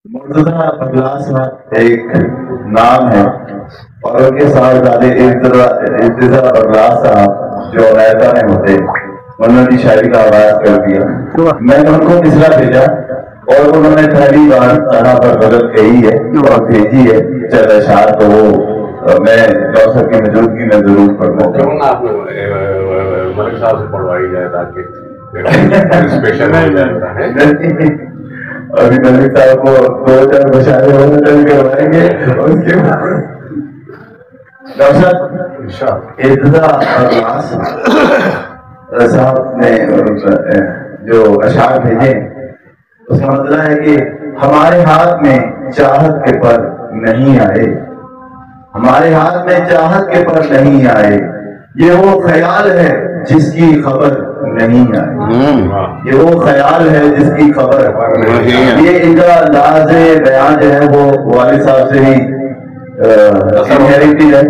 مرتضیٰ بغلا صاحب ایک نام ہے اور ان کے صاحبزادے ارتضیٰ بغلا صاحب جو نیتا میں ہوتے انہوں نے شاعری کا آغاز کر دیا. میں نے ان کو مصرع بھیجا اور انہوں نے پہلی بار طرح پر غلط کہی ہے اور بھیجی ہے چل اشعار تو وہ میں ڈاکٹر کی موجودگی میں ضرور پڑھوں گا. آپ ملک صاحب سے پڑھوائی جائے تاکہ اسپیشل ہو جاتا ہے. ابھی ملک صاحب کو 2-4 مشاعرے ہونے کروائیں گے اس کے بعد ڈاکٹر صاحب ارتضیٰ بغلا صاحب نے جو اشعار بھیجے اس کا مطلب ہے کہ ہمارے ہاتھ میں چاہت کے پر نہیں آئے, ہمارے ہاتھ میں چاہت کے پر نہیں آئے, یہ وہ خیال ہے جس کی خبر نہیں آئی, یہ وہ خیال ہے جس کی خبر نہیں آئی. یہ ان کا انداز بیان جو ہے وہ والد صاحب سے ہی انہیریٹڈ ہے.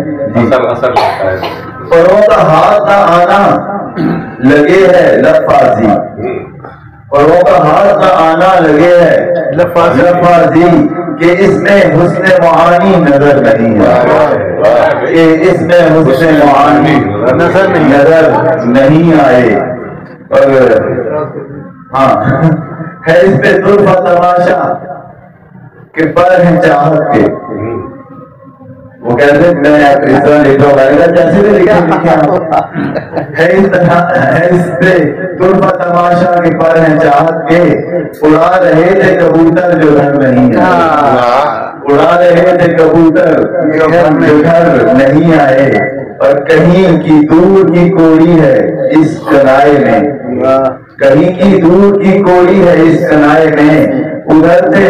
پروں کا ہاتھ نہ آنا لگے ہے لفاظی, پروں کا ہاتھ نہ آنا لگے ہے لفاظی کہ اس میں حسن معانی نظر نہیں آئے, کہ اس میں حسن معانی نظر نہیں آئے. اور ہاں ہے اس پہ طرفہ تماشا کہ پر ہیں چاہت کے, وہ کہتے ہیں میں اس طرح لکھا ہوگا جیسے بھی لکھا ہے اس پہ طرفہ تماشا کے پر ہیں چاہت کے, اڑا رہے تھے کبوتر جو گھر نہیں آئے, اڑا رہے تھے کبوتر جو گھر نہیں آئے. اور کہیں کی دور کی کوئی ہے اس کنائے میں, کہیں کی دور کی کوئی ہے اس کنائے میں, ادھر سے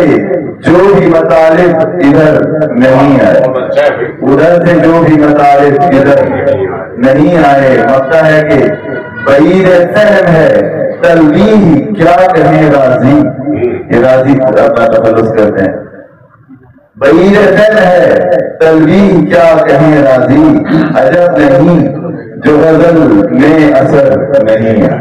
جو بھی مطالب ادھر نہیں آئے, ادھر سے جو بھی مطالب ادھر نہیں آئے. مطلب ہے کہ بعید فہم ہے تلویح کیا کہیں راضی, یہ راضی اپنا تخلص کرتے ہیں. بعید فہم ہے تلویح کیا کہیں راضی, عجب نہیں جو غزل میں اثر نہیں ہے.